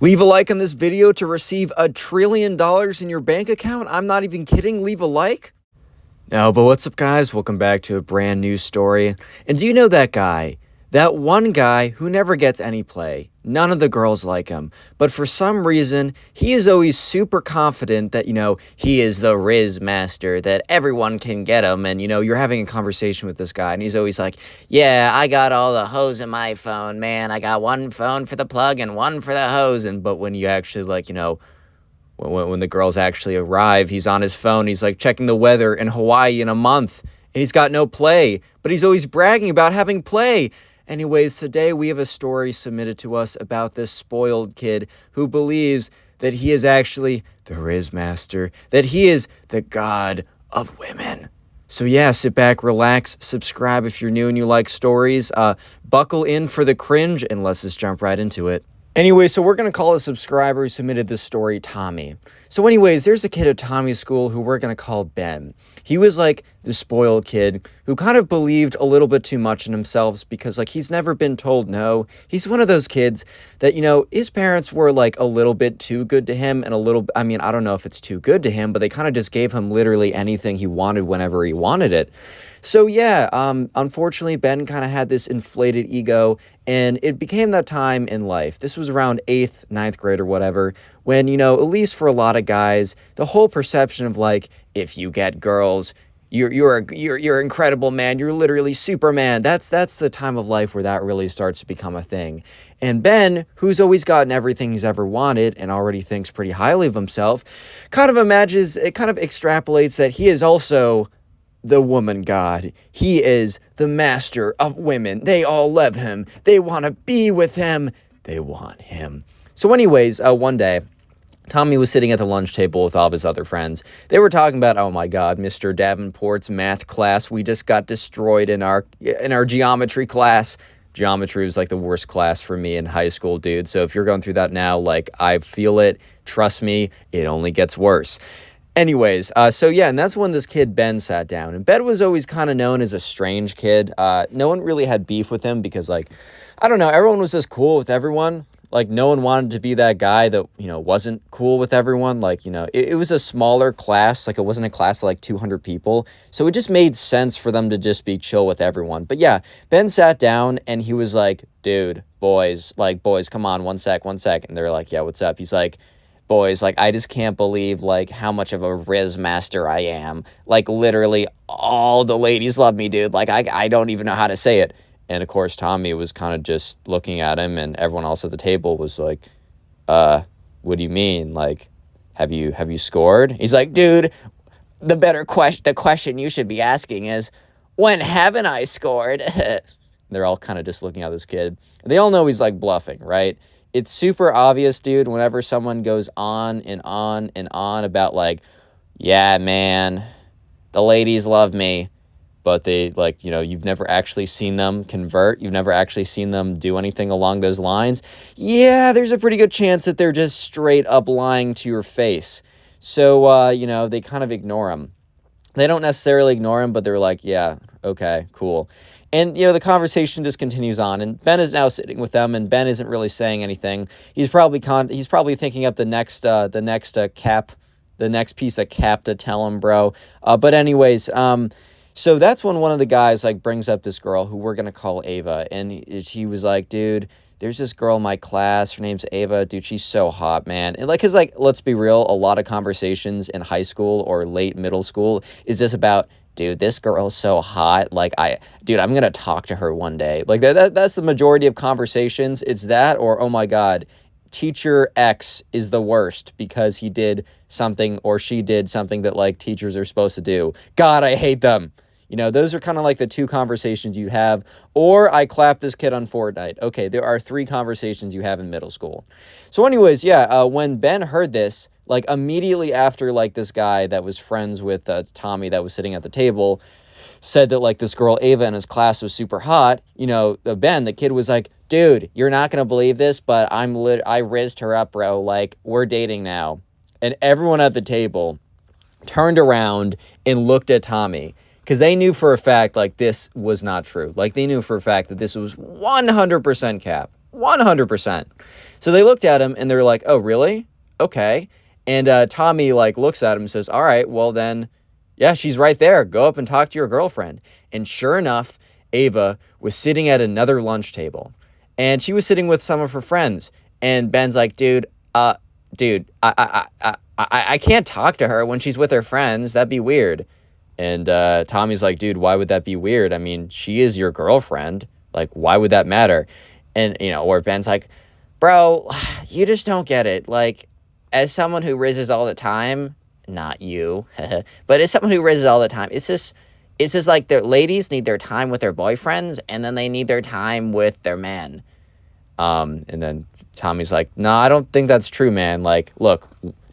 Leave a like on this video to receive $1 trillion in your bank account. I'm not even kidding. Leave a like. No, but what's up, guys? Welcome back to a brand new story. And do you know that guy? That one guy who never gets any play. None of the girls like him. But for some reason, he is always super confident that, he is the Riz master, that everyone can get him. And, you're having a conversation with this guy, and he's always like, yeah, I got all the hose in my phone, man. I got one phone for the plug and one for the hose. But when you actually, when the girls actually arrive, he's on his phone. He's, checking the weather in Hawaii in a month. And he's got no play. But he's always bragging about having play. Anyways, today we have a story submitted to us about this spoiled kid who believes that he is actually the Riz master, that he is the god of women. So yeah, sit back, relax, subscribe if you're new and you like stories, buckle in for the cringe, and let's just jump right into it. Anyway, so we're going to call a subscriber who submitted this story Tommy. So anyways, there's a kid at Tommy's school who we're going to call Ben. He was the spoiled kid who kind of believed a little bit too much in himself because he's never been told no. He's one of those kids that, his parents were a little bit too good to him and I don't know if it's too good to him, but they kind of just gave him literally anything he wanted whenever he wanted it. So yeah, unfortunately, Ben kind of had this inflated ego, and it became that time in life. This was around 8th, 9th grade or whatever, when, at least for a lot of guys, the whole perception of if you get girls, you're incredible, man. You're literally Superman. That's the time of life where that really starts to become a thing. And Ben, who's always gotten everything he's ever wanted and already thinks pretty highly of himself, kind of extrapolates that he is also the woman god. He is the master of women. They all love him. They want to be with him. They want him. So anyways, one day, Tommy was sitting at the lunch table with all of his other friends. They were talking about, oh my god, Mr. Davenport's math class. We just got destroyed in our geometry class. Geometry was the worst class for me in high school, dude. So if you're going through that now, I feel it. Trust me, it only gets worse. Anyways, so yeah, and that's when this kid, Ben, sat down. And Ben was always kind of known as a strange kid. No one really had beef with him because, I don't know, everyone was just cool with everyone. No one wanted to be that guy that, wasn't cool with everyone. It was a smaller class. It wasn't a class of 200 people. So it just made sense for them to just be chill with everyone. But yeah, Ben sat down and he was like, dude, boys, come on, one sec. And they're like, yeah, what's up? He's like, boys, I just can't believe, how much of a Riz master I am. Literally, all the ladies love me, dude. I don't even know how to say it. And, of course, Tommy was kind of just looking at him, and everyone else at the table was like, what do you mean? Have you scored? He's like, dude, the question you should be asking is, when haven't I scored? They're all kind of just looking at this kid. They all know he's, bluffing, right? It's super obvious, dude, whenever someone goes on and on and on about, yeah, man, the ladies love me, but they, you've never actually seen them convert. You've never actually seen them do anything along those lines. Yeah, there's a pretty good chance that they're just straight up lying to your face. So, they kind of ignore him. They don't necessarily ignore him, but they're like, yeah, okay, cool. And, the conversation just continues on, and Ben is now sitting with them, and Ben isn't really saying anything. He's probably thinking up the next piece of cap to tell him, bro. But anyways, so that's when one of the guys, brings up this girl who we're going to call Ava, and he was like, dude, there's this girl in my class, her name's Ava, dude, she's so hot, man. And, cause, let's be real, a lot of conversations in high school or late middle school is just about, dude, this girl's so hot. Dude, I'm going to talk to her one day. That's the majority of conversations. It's that or, oh my God, teacher X is the worst because he did something or she did something that teachers are supposed to do. God, I hate them. Those are kind of the two conversations you have. Or I clapped this kid on Fortnite. Okay, there are 3 conversations you have in middle school. So anyways, yeah, when Ben heard this, immediately after, this guy that was friends with Tommy that was sitting at the table said that, this girl Ava in his class was super hot, Ben, the kid was like, dude, you're not going to believe this, but I rizzed her up, bro. We're dating now. And everyone at the table turned around and looked at Tommy because they knew for a fact, this was not true. They knew for a fact that this was 100% cap. 100%. So they looked at him and they're like, oh, really? Okay. And Tommy like looks at him and says, all right, well then, yeah, she's right there. Go up and talk to your girlfriend. And sure enough, Ava was sitting at another lunch table. And she was sitting with some of her friends. And Ben's like, I can't talk to her when she's with her friends. That'd be weird. And Tommy's like, dude, why would that be weird? I mean, she is your girlfriend. Like, why would that matter? And, or Ben's like, bro, you just don't get it. Like, as someone who rizzes all the time, not you, but as someone who rizzes all the time, it's just like the ladies need their time with their boyfriends, and then they need their time with their men. And then Tommy's like, no, I don't think that's true, man. Like, look,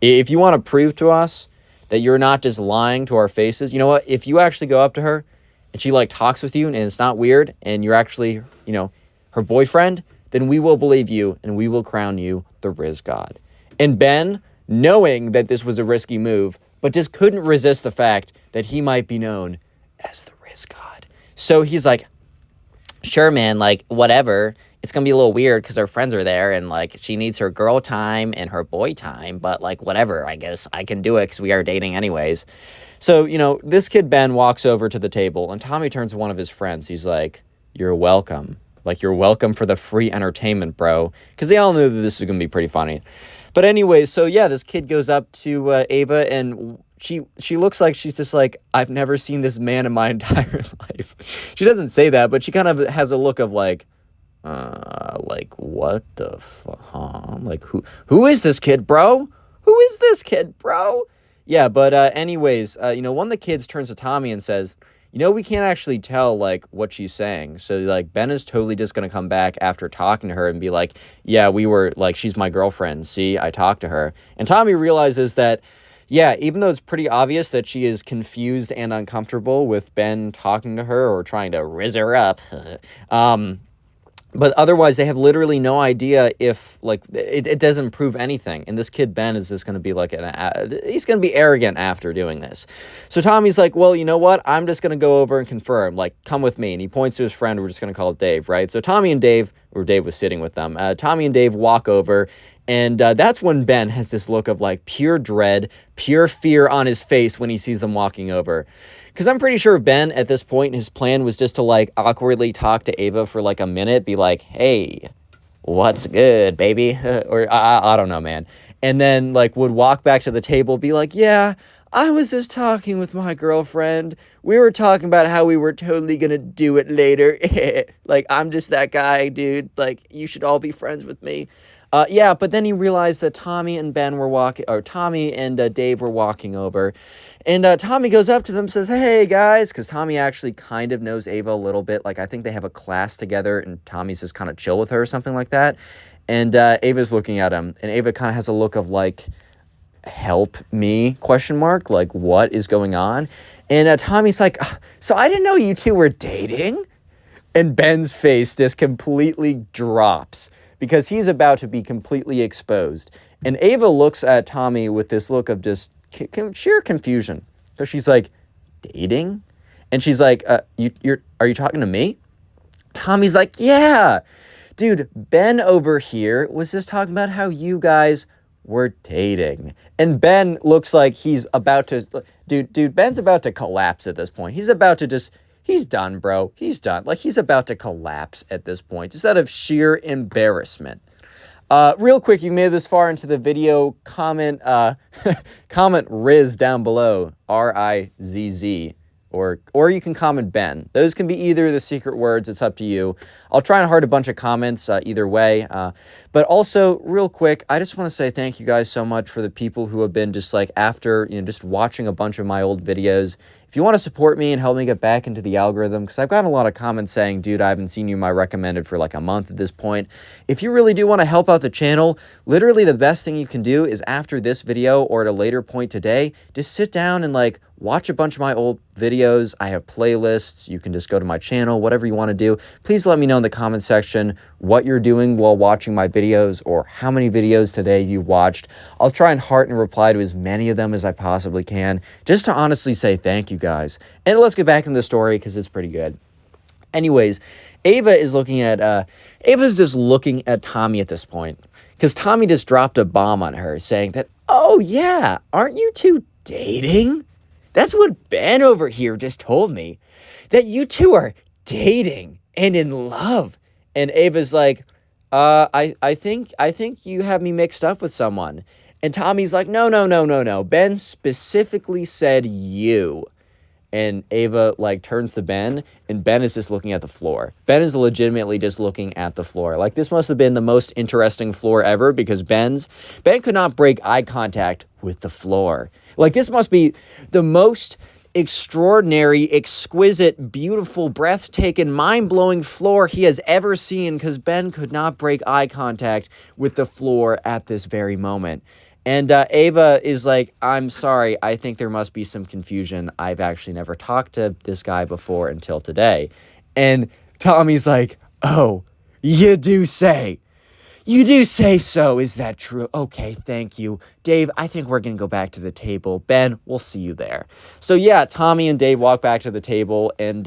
if you want to prove to us that you're not just lying to our faces, you know what? If you actually go up to her and she like talks with you and it's not weird and you're actually, her boyfriend, then we will believe you and we will crown you the Riz God. And Ben, knowing that this was a risky move, but just couldn't resist the fact that he might be known as the Riz God. So he's like, sure, man, like, whatever. It's going to be a little weird because her friends are there and, like, she needs her girl time and her boy time. But, like, whatever, I guess I can do it because we are dating anyways. So, this kid, Ben, walks over to the table and Tommy turns to one of his friends. He's like, you're welcome. Like, you're welcome for the free entertainment, bro. Because they all knew that this was going to be pretty funny. But anyways, so, yeah, this kid goes up to Ava and she looks like she's just like, I've never seen this man in my entire life. She doesn't say that, but she kind of has a look of like what the fuck? Huh? Like, who is this kid, bro? Who is this kid, bro? Yeah, but anyways, one of the kids turns to Tommy and says, we can't actually tell, like, what she's saying. So, like, Ben is totally just going to come back after talking to her and be like, yeah, we were, like, she's my girlfriend. See, I talked to her. And Tommy realizes that, yeah, even though it's pretty obvious that she is confused and uncomfortable with Ben talking to her or trying to rizz her up, but otherwise, they have literally no idea if, like, it doesn't prove anything. And this kid, Ben, is just going to be, like, he's going to be arrogant after doing this. So Tommy's like, well, you know what? I'm just going to go over and confirm. Like, come with me. And he points to his friend. We're just going to call it Dave, right? So Tommy and Dave, or Dave was sitting with them. Tommy and Dave walk over. And that's when Ben has this look of, like, pure dread, pure fear on his face when he sees them walking over. Because I'm pretty sure Ben, at this point, his plan was just to, like, awkwardly talk to Ava for, like, a minute. Be like, hey, what's good, baby? Or, I don't know, man. And then, like, would walk back to the table, be like, yeah, I was just talking with my girlfriend. We were talking about how we were totally gonna do it later. Like, I'm just that guy, dude. Like, you should all be friends with me. Yeah, but then he realized that Tommy and Ben were walking, or Tommy and Dave were walking over. And Tommy goes up to them and says, hey, guys, because Tommy actually kind of knows Ava a little bit. Like, I think they have a class together, and Tommy's just kind of chill with her or something like that. And Ava's looking at him, and Ava kind of has a look of, like, help me, question mark? Like, what is going on? And Tommy's like, so I didn't know you two were dating? And Ben's face just completely drops, because he's about to be completely exposed. And Ava looks at Tommy with this look of just sheer confusion. So she's like, dating? And she's like, are you talking to me? Tommy's like, yeah. Dude, Ben over here was just talking about how you guys were dating. And Ben looks like he's about to... Dude, Ben's about to collapse at this point. He's about to just... He's done, bro. He's done. Like, he's about to collapse at this point, just out of sheer embarrassment. Real quick, you made it this far into the video, comment Riz down below, R-I-Z-Z, or you can comment Ben. Those can be either the secret words. It's up to you. I'll try and heart a bunch of comments either way. But also, real quick, I just want to say thank you guys so much for the people who have been just like after, just watching a bunch of my old videos. If you want to support me and help me get back into the algorithm, because I've gotten a lot of comments saying, dude, I haven't seen you in my recommended for like a month at this point. If you really do want to help out the channel, literally the best thing you can do is after this video or at a later point today, just sit down and like watch a bunch of my old videos. I have playlists. You can just go to my channel, whatever you want to do. Please let me know in the comment section what you're doing while watching my videos or how many videos today you watched. I'll try and heart and reply to as many of them as I possibly can, just to honestly say thank you guys. And let's get back into the story because it's pretty good. Anyways, Ava's just looking at Tommy at this point. because Tommy just dropped a bomb on her saying that, oh yeah, aren't you two dating? That's what Ben over here just told me, that you two are dating and in love. And Ava's like, I think you have me mixed up with someone. And Tommy's like, no, no, no, no, no. Ben specifically said you. And Ava like turns to Ben, and Ben is just looking at the floor. Ben is legitimately just looking at the floor. Like, this must have been the most interesting floor ever, because Ben could not break eye contact with the floor. Like, this must be the most extraordinary, exquisite, beautiful, breathtaking, mind-blowing floor he has ever seen, because Ben could not break eye contact with the floor at this very moment. And Ava is like, I'm sorry, I think there must be some confusion. I've actually never talked to this guy before until today. And Tommy's like, oh, you do say. You do say so. Is that true? Okay, thank you. Dave, I think we're going to go back to the table. Ben, we'll see you there. So yeah, Tommy and Dave walk back to the table, and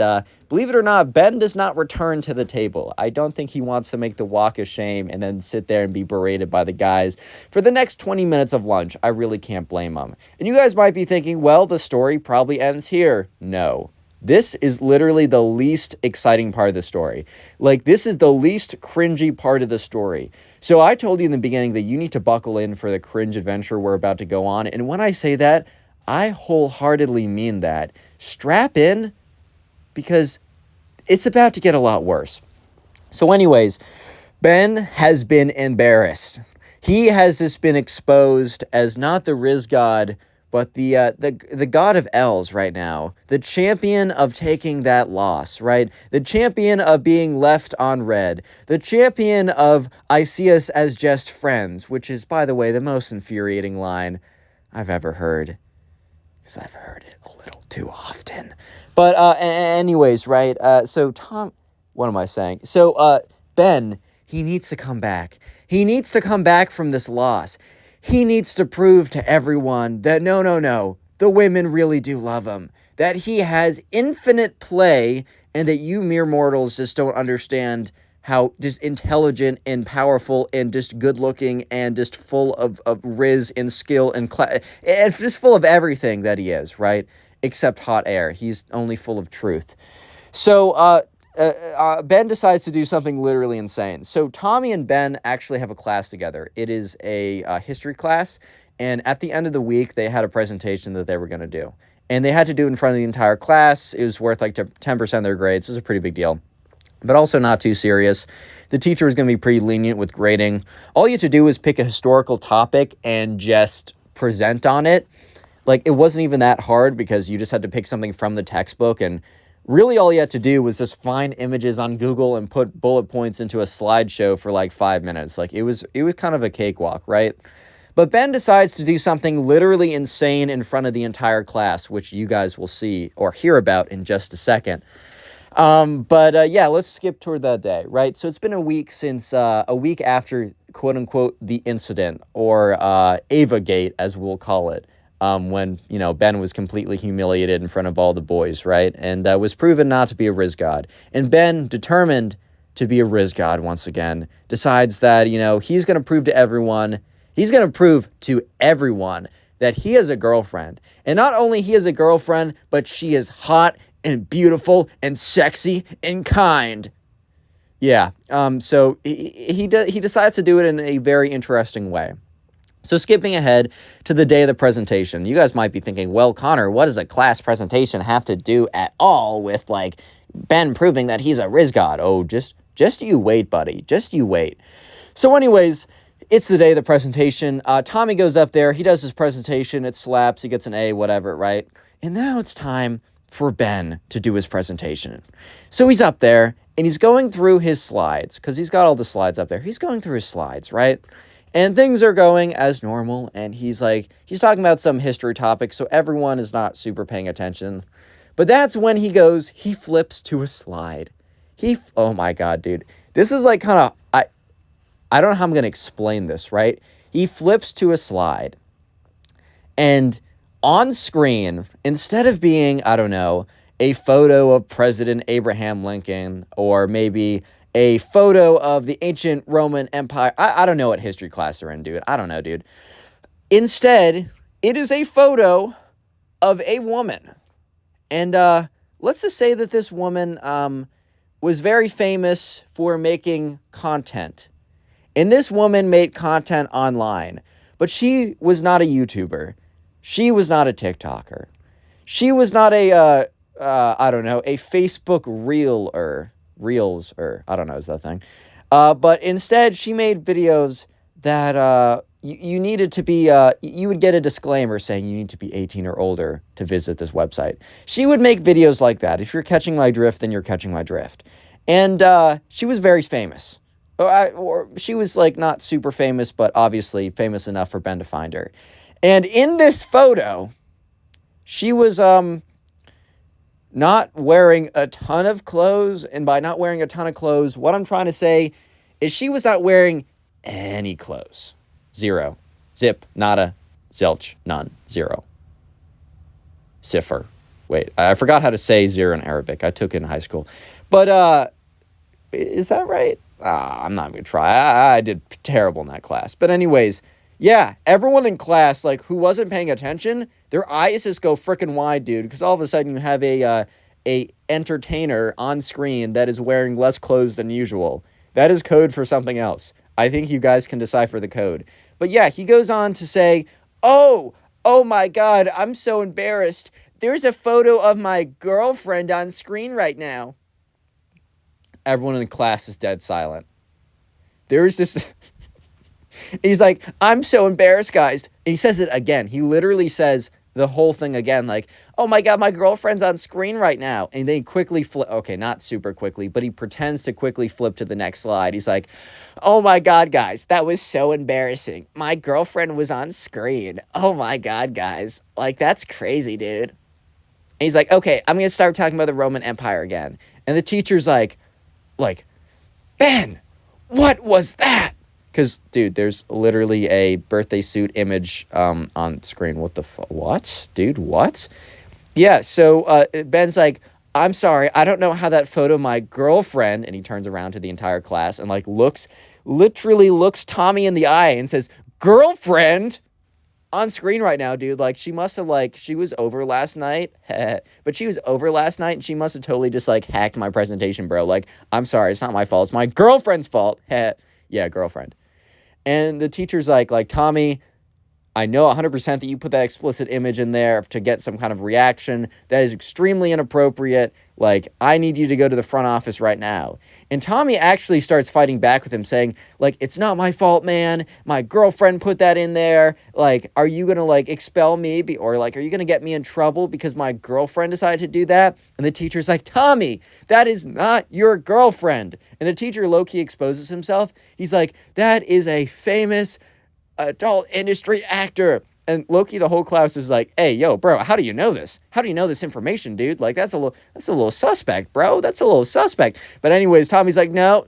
believe it or not, Ben does not return to the table. I don't think he wants to make the walk of shame and then sit there and be berated by the guys for the next 20 minutes of lunch. I really can't blame him. And you guys might be thinking, well, the story probably ends here. No. This is literally the least exciting part of the story. Like, this is the least cringy part of the story. So I told you in the beginning that you need to buckle in for the cringe adventure we're about to go on. And when I say that, I wholeheartedly mean that. Strap in, because it's about to get a lot worse. So anyways, Ben has been embarrassed. He has just been exposed as not the Riz God, but the god of L's right now, the champion of taking that loss, right? The champion of being left on red, the champion of I see us as just friends, which is, by the way, the most infuriating line I've ever heard, because I've heard it a little too often. But anyways, right? So Tom, what am I saying? So Ben, he needs to come back. He needs to come back from this loss. He needs to prove to everyone that no, the women really do love him, that he has infinite play, and that you mere mortals just don't understand how just intelligent and powerful and just good-looking and just full of riz and skill and just full of everything that he is, right? Except hot air. He's only full of truth. So, Ben decides to do something literally insane. So Tommy and Ben actually have a class together. It is a history class, and at the end of the week, they had a presentation that they were going to do. And they had to do it in front of the entire class. It was worth like 10% of their grades. It was a pretty big deal, but also not too serious. The teacher was going to be pretty lenient with grading. All you had to do was pick a historical topic and just present on it. Like, it wasn't even that hard, because you just had to pick something from the textbook, and really all you had to do was just find images on Google and put bullet points into a slideshow for like 5 minutes. Like, it was kind of a cakewalk, right? But Ben decides to do something literally insane in front of the entire class, which you guys will see or hear about in just a second. Yeah, let's skip toward that day, right? So it's been a week since, a week after, quote unquote, the incident, or Ava-gate, as we'll call it. When, Ben was completely humiliated in front of all the boys, right? And was proven not to be a Riz God. And Ben, determined to be a Riz God once again, decides that, he's going to prove to everyone that he has a girlfriend. And not only he has a girlfriend, but she is hot and beautiful and sexy and kind. Yeah, so he decides to do it in a very interesting way. So skipping ahead to the day of the presentation, you guys might be thinking, well, Connor, what does a class presentation have to do at all with, like, Ben proving that he's a Riz God? Oh, just you wait, buddy. Just you wait. So anyways, it's the day of the presentation. Tommy goes up there. He does his presentation. It slaps. He gets an A, whatever, right? And now it's time for Ben to do his presentation. So he's up there, and he's going through his slides, because he's got all the slides up there. He's going through his slides, right? And things are going as normal, and he's talking about some history topic, so everyone is not super paying attention. But that's when he flips to a slide. Oh my God, dude. This is like kind of, I don't know how I'm going to explain this, right? He flips to a slide, and on screen, instead of being, I don't know, a photo of President Abraham Lincoln, or maybe a photo of the ancient Roman Empire. I don't know what history class they're in, dude. I don't know, dude. Instead, it is a photo of a woman. And let's just say that this woman was very famous for making content. And this woman made content online. But she was not a YouTuber. She was not a TikToker. She was not a, I don't know, a Facebook Reels, I don't know, is that a thing? But instead, she made videos that you needed to be, you would get a disclaimer saying you need to be 18 or older to visit this website. She would make videos like that. If you're catching my drift, then you're catching my drift. And she was very famous. Or she was like not super famous, but obviously famous enough for Ben to find her. And in this photo, she was not wearing a ton of clothes. And by not wearing a ton of clothes, what I'm trying to say is she was not wearing any clothes. Zero. Zip. Nada. Zilch. None. Zero. Sifr. Wait, I forgot how to say zero in Arabic. I took it in high school. But, is that right? I'm not going to try. I did terrible in that class. But anyways, yeah, everyone in class, like, who wasn't paying attention, their eyes just go freaking wide, dude. Because all of a sudden you have a entertainer on screen that is wearing less clothes than usual. That is code for something else. I think you guys can decipher the code. But yeah, he goes on to say, oh my God, I'm so embarrassed. There's a photo of my girlfriend on screen right now. Everyone in the class is dead silent. There's this... He's like, I'm so embarrassed, guys. And he says it again. He literally says the whole thing again, like, oh my God, my girlfriend's on screen right now. And then he quickly flip, okay, not super quickly, but he pretends to quickly flip to the next slide. He's like, oh my God, guys, that was so embarrassing. My girlfriend was on screen. Oh my God, guys. Like, that's crazy, dude. And he's like, okay, I'm going to start talking about the Roman Empire again. And the teacher's like, Ben, what was that? Because, dude, there's literally a birthday suit image on screen. What? Dude, what? Yeah, so Ben's like, I'm sorry, I don't know how that photo of my girlfriend, and he turns around to the entire class and, like, literally looks Tommy in the eye and says, girlfriend? On screen right now, dude. Like, she must have, like, she was over last night. But she was over last night, and she must have totally just, like, hacked my presentation, bro. Like, I'm sorry, it's not my fault. It's my girlfriend's fault. Yeah, girlfriend. And the teacher's like, Tommy, I know 100% that you put that explicit image in there to get some kind of reaction. That is extremely inappropriate. Like, I need you to go to the front office right now. And Tommy actually starts fighting back with him, saying, like, it's not my fault, man. My girlfriend put that in there. Like, are you going to, like, expel me? Or, like, are you going to get me in trouble because my girlfriend decided to do that? And the teacher's like, Tommy, that is not your girlfriend. And the teacher low-key exposes himself. He's like, that is a famous adult industry actor. And Loki, the whole class is like, hey, yo, bro, how do you know this? How do you know this information, dude? Like, that's a little suspect, bro. That's a little suspect. But anyways, Tommy's like, no.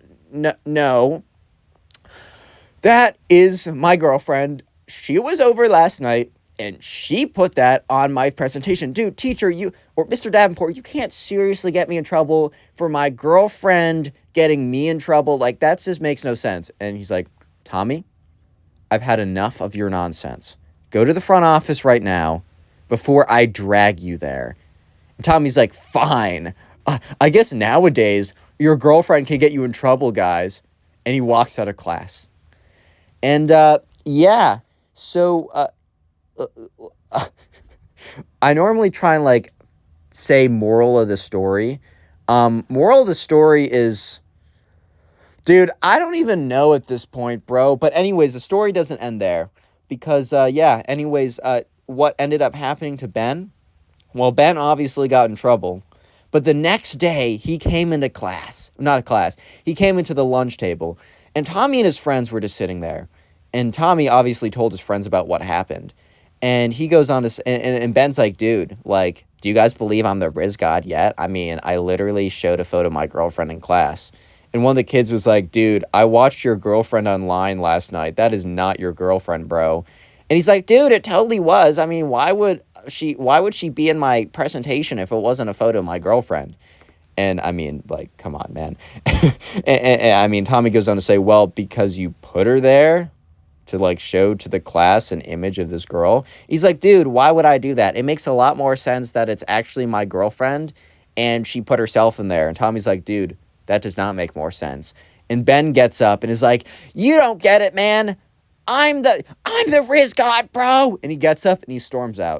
That is my girlfriend. She was over last night, and she put that on my presentation. Dude, teacher, or Mr. Davenport, you can't seriously get me in trouble for my girlfriend getting me in trouble. Like, that just makes no sense. And he's like, Tommy, I've had enough of your nonsense. Go to the front office right now before I drag you there. And Tommy's like, fine. I guess nowadays your girlfriend can get you in trouble, guys. And he walks out of class. And, yeah. So, I normally try and, like, say moral of the story. Moral of the story is... Dude, I don't even know at this point, bro. But anyways, the story doesn't end there. Because, what ended up happening to Ben? Well, Ben obviously got in trouble. But the next day, he came into class. Not class. He came into the lunch table. And Tommy and his friends were just sitting there. And Tommy obviously told his friends about what happened. And he goes on to... And Ben's like, dude, like, do you guys believe I'm the Riz God yet? I mean, I literally showed a photo of my girlfriend in class. And one of the kids was like, dude, I watched your girlfriend online last night. That is not your girlfriend, bro. And he's like, dude, it totally was. I mean, why would she be in my presentation if it wasn't a photo of my girlfriend? And I mean, like, come on, man. I mean, Tommy goes on to say, well, because you put her there to like show to the class an image of this girl. He's like, dude, why would I do that? It makes a lot more sense that it's actually my girlfriend and she put herself in there. And Tommy's like, dude, that does not make more sense. And Ben gets up and is like, you don't get it, man. I'm the Riz God, bro. And he gets up and he storms out.